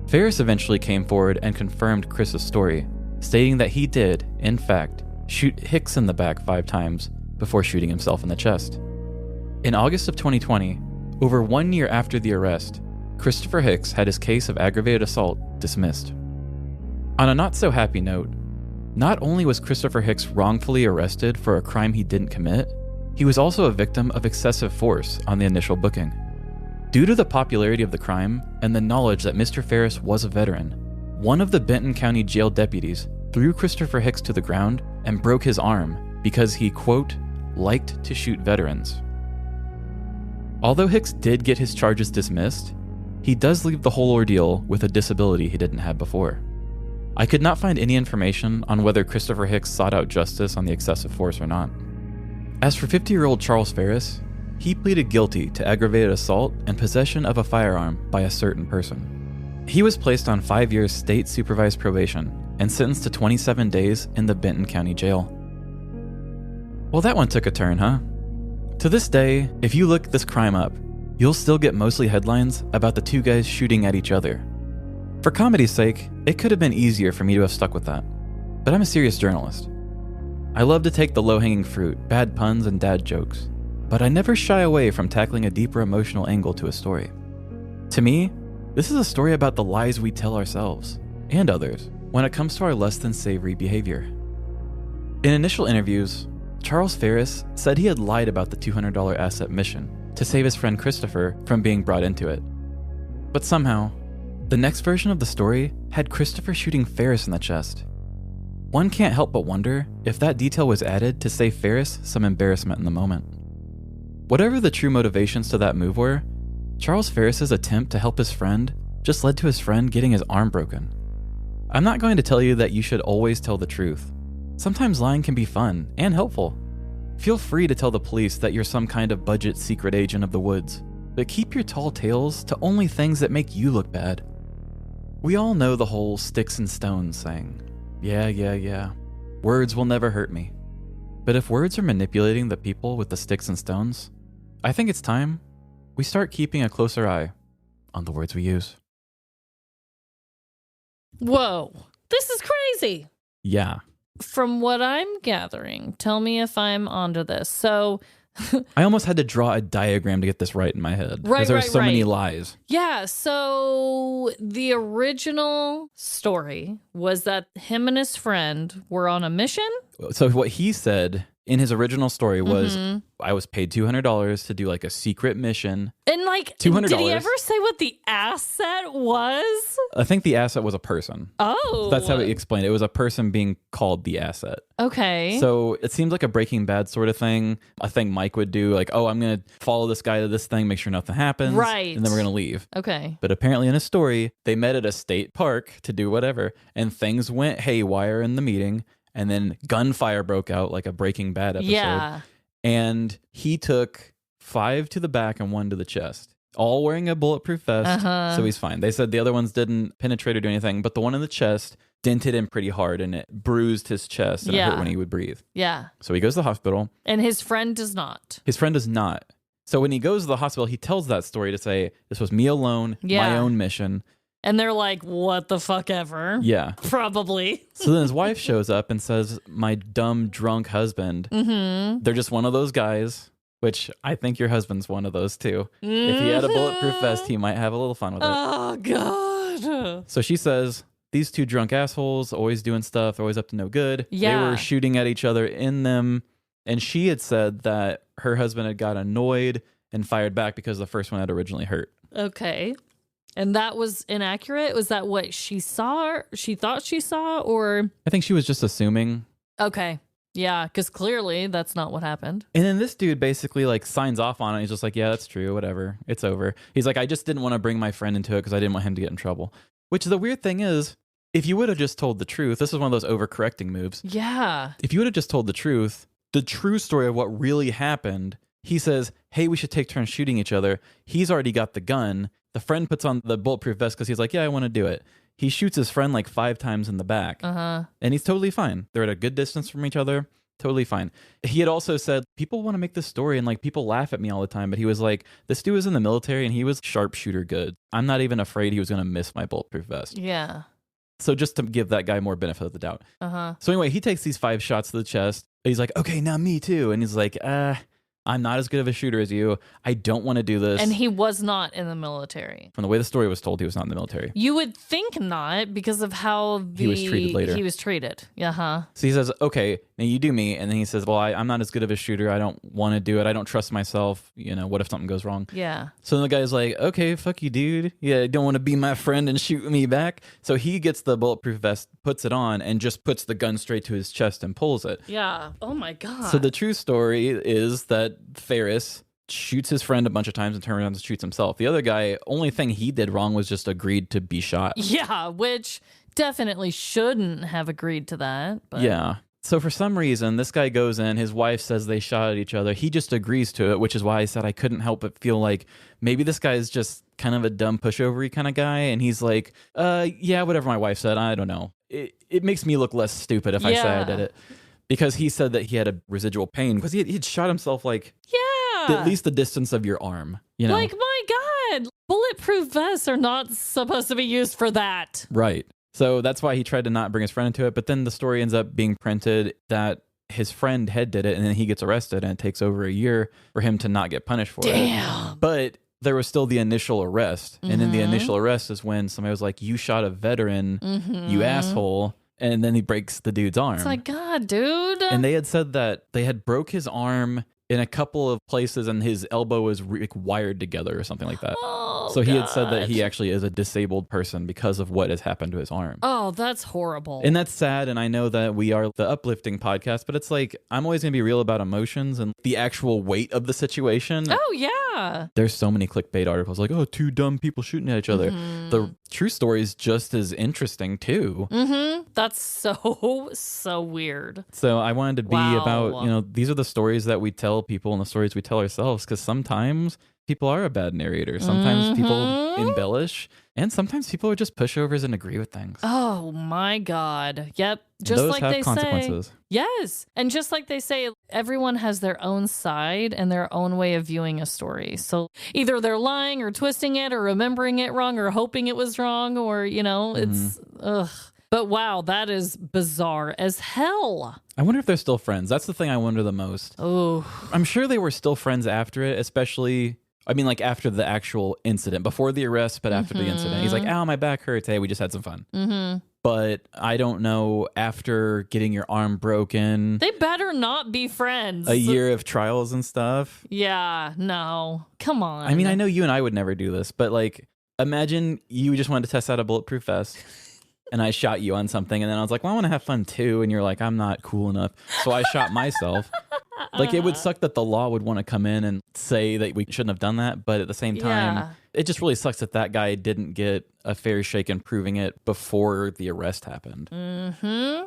Ferris eventually came forward and confirmed Chris's story, stating that he did, in fact, shoot Hicks in the back 5 times before shooting himself in the chest. In August of 2020, over 1 year after the arrest, Christopher Hicks had his case of aggravated assault dismissed. On a not-so-happy note, not only was Christopher Hicks wrongfully arrested for a crime he didn't commit, he was also a victim of excessive force on the initial booking. Due to the popularity of the crime and the knowledge that Mr. Ferris was a veteran, one of the Benton County jail deputies threw Christopher Hicks to the ground and broke his arm because he, quote, liked to shoot veterans. Although Hicks did get his charges dismissed, he does leave the whole ordeal with a disability he didn't have before. I could not find any information on whether Christopher Hicks sought out justice on the excessive force or not. As for 50-year-old Charles Ferris, he pleaded guilty to aggravated assault and possession of a firearm by a certain person. He was placed on 5 years state supervised probation and sentenced to 27 days in the Benton County Jail. Well, that one took a turn, huh? To this day, if you look this crime up, you'll still get mostly headlines about the two guys shooting at each other. For comedy's sake, it could have been easier for me to have stuck with that. But I'm a serious journalist. I love to take the low-hanging fruit, bad puns and dad jokes, but I never shy away from tackling a deeper emotional angle to a story. To me, this is a story about the lies we tell ourselves, and others, when it comes to our less than savory behavior. In initial interviews, Charles Ferris said he had lied about the $200 asset mission to save his friend Christopher from being brought into it. But somehow, the next version of the story had Christopher shooting Ferris in the chest. One can't help but wonder if that detail was added to save Ferris some embarrassment in the moment. Whatever the true motivations to that move were, Charles Ferris's attempt to help his friend just led to his friend getting his arm broken. I'm not going to tell you that you should always tell the truth. Sometimes lying can be fun and helpful. Feel free to tell the police that you're some kind of budget secret agent of the woods, but keep your tall tales to only things that make you look bad. We all know the whole sticks and stones saying. Yeah. Words will never hurt me. But if words are manipulating the people with the sticks and stones, I think it's time we start keeping a closer eye on the words we use. Whoa, this is crazy. Yeah. From what I'm gathering, tell me if I'm onto this. So I almost had to draw a diagram to get this right in my head. Because there's so many lies. Yeah, so the original story was that him and his friend were on a mission. So what he said in his original story was, I was paid $200 to do like a secret mission. And like, $200. Did he ever say what the asset was? I think the asset was a person. Oh. That's how he explained it. It was a person being called the asset. Okay. So it seems like a Breaking Bad sort of thing. I think Mike would do like, oh, I'm going to follow this guy to this thing, make sure nothing happens. Right. And then we're going to leave. Okay. But apparently in his story, they met at a state park to do whatever, and things went haywire in the meeting, and then gunfire broke out like a Breaking Bad episode. Yeah. And he took 5 to the back and 1 to the chest, all wearing a bulletproof vest, so he's fine. They said the other ones didn't penetrate or do anything, but the one in the chest dented him pretty hard, and it bruised his chest, and it hurt when he would breathe. Yeah. So he goes to the hospital. And his friend does not. His friend does not. So when he goes to the hospital, he tells that story to say, this was me alone, my own mission. And they're like, what the fuck ever? Yeah. Probably. So then his wife shows up and says, my dumb, drunk husband. They're just one of those guys, which I think your husband's one of those too. If he had a bulletproof vest, he might have a little fun with it. Oh, God. So she says, these two drunk assholes, always doing stuff, always up to no good. Yeah. They were shooting at each other in them. And she had said that her husband had got annoyed and fired back because the first one had originally hurt. Okay. And that was inaccurate? Was that what she saw? She thought she saw? Or? I think she was just assuming. Okay. Yeah, because clearly that's not what happened. And then this dude basically like signs off on it. He's just like, yeah, that's true. Whatever. It's over. He's like, I just didn't want to bring my friend into it because I didn't want him to get in trouble. Which the weird thing is, if you would have just told the truth, this is one of those overcorrecting moves. Yeah. If you would have just told the true story of what really happened, he says, hey, we should take turns shooting each other. He's already got the gun. The friend puts on the bulletproof vest because he's like, yeah, I want to do it. He shoots his friend like 5 times in the back. And he's totally fine. They're at a good distance from each other. Totally fine. He had also said, people want to make this story and like people laugh at me all the time. But he was like, this dude was in the military and he was sharpshooter good. I'm not even afraid he was going to miss my bulletproof vest. Yeah. So just to give that guy more benefit of the doubt. So anyway, he takes these 5 shots to the chest. He's like, okay, now me too. And he's like, I'm not as good of a shooter as you. I don't want to do this. And he was not in the military. From the way the story was told, he was not in the military. You would think not because of how he was treated later. He was treated. So he says, okay, now you do me. And then he says, well, I'm not as good of a shooter. I don't want to do it. I don't trust myself. You know, what if something goes wrong? Yeah. So then the guy's like, okay, fuck you, dude. Yeah, I don't want to be my friend and shoot me back. So he gets the bulletproof vest, puts it on, and just puts the gun straight to his chest and pulls it. Yeah. Oh my God. So the true story is that Ferris shoots his friend a bunch of times and turns around and shoots himself. The other guy, only thing he did wrong was just agreed to be shot. Yeah, which definitely shouldn't have agreed to that. But. Yeah. So for some reason, this guy goes in, his wife says they shot at each other. He just agrees to it, which is why I said I couldn't help but feel like maybe this guy is just kind of a dumb pushover-y kind of guy. And he's like, yeah, whatever my wife said, I don't know. It makes me look less stupid if I say I did it. Because he said that he had a residual pain because he'd shot himself like at least the distance of your arm. You know? Like, my God, bulletproof vests are not supposed to be used for that. Right. So that's why he tried to not bring his friend into it. But then the story ends up being printed that his friend head did it, and then he gets arrested, and it takes over a year for him to not get punished for it. But there was still the initial arrest. And in the initial arrest is when somebody was like, you shot a veteran, you asshole. And then he breaks the dude's arm. It's like, God, dude. And they had said that they had broke his arm in a couple of places and his elbow was wired together or something like that. Oh, so he had said that he actually is a disabled person because of what has happened to his arm. Oh, that's horrible. And that's sad. And I know that we are the uplifting podcast, but it's like, I'm always going to be real about emotions and the actual weight of the situation. Oh, yeah. There's so many clickbait articles like, oh, two dumb people shooting at each other. The true story is just as interesting too. That's so weird. So I wanted to be about, these are the stories that we tell people and the stories we tell ourselves, because sometimes people are a bad narrator. Sometimes people embellish, and sometimes people are just pushovers and agree with things. Oh my God. Yep. Just those like have they consequences. say. Yes. And just like they say, everyone has their own side and their own way of viewing a story. So either they're lying or twisting it or remembering it wrong or hoping it was wrong or, it's ugh. But wow, that is bizarre as hell. I wonder if they're still friends. That's the thing I wonder the most. Oh, I'm sure they were still friends after it, especially, like after the actual incident, before the arrest, but after the incident. He's like, ow, my back hurts. Hey, we just had some fun. But I don't know, after getting your arm broken. They better not be friends. A year of trials and stuff. Yeah, no. Come on. I mean, I know you and I would never do this, but like, imagine you just wanted to test out a bulletproof vest. And I shot you on something, and then I was like, well, I want to have fun too. And you're like, I'm not cool enough. So I shot myself. Like, it would suck that the law would want to come in and say that we shouldn't have done that. But at the same time, it just really sucks that that guy didn't get a fair shake in proving it before the arrest happened.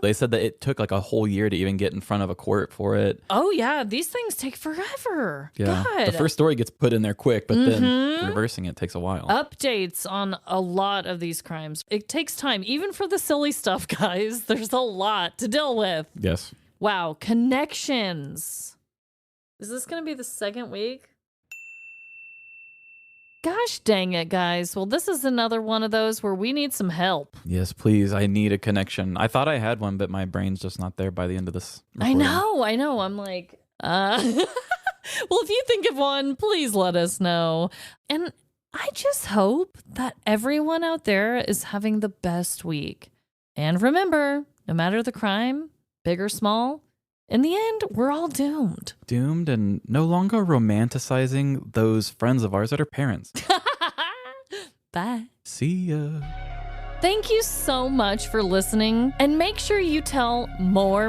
They said that it took like a whole year to even get in front of a court for it. Oh, yeah. These things take forever. Yeah. God. The first story gets put in there quick, but then reversing it takes a while. Updates on a lot of these crimes. It takes time, even for the silly stuff, guys. There's a lot to deal with. Yes. Wow. Connections. Is this going to be the second week? Gosh dang it, guys. Well, this is another one of those where we need some help. Yes, please. I need a connection. I thought I had one, but my brain's just not there by the end of this recording. I know. I'm like, well, if you think of one, please let us know. And I just hope that everyone out there is having the best week. And remember, no matter the crime, big or small, in the end, we're all doomed. Doomed and no longer romanticizing those friends of ours that are parents. Bye. See ya. Thank you so much for listening. And make sure you tell more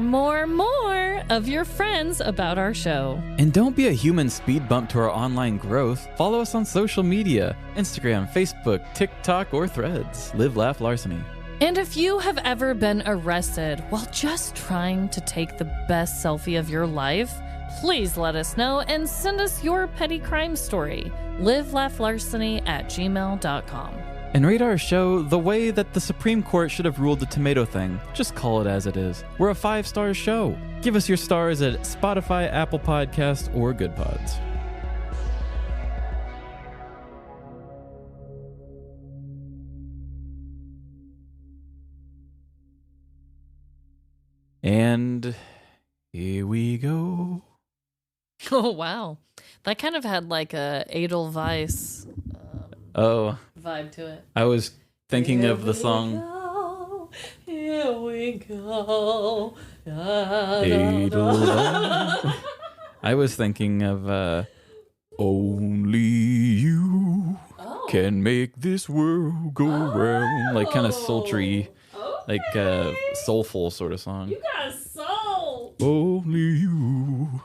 of your friends about our show. And don't be a human speed bump to our online growth. Follow us on social media, Instagram, Facebook, TikTok, or Threads. Live, laugh, Larceny. And if you have ever been arrested while just trying to take the best selfie of your life, please let us know and send us your petty crime story. livelaughlarceny@gmail.com. And rate our show the way that the Supreme Court should have ruled the tomato thing. Just call it as it is. We're a 5-star show. Give us your stars at Spotify, Apple Podcasts, or Good Pods. And here we go. Oh, wow. That kind of had like a Edelweiss vibe to it. I was thinking of the song. Here we go. Edelweiss. I was thinking of Only You Can Make This World Go Round. Like kind of sultry. Like soulful sort of song. You got soul. Only you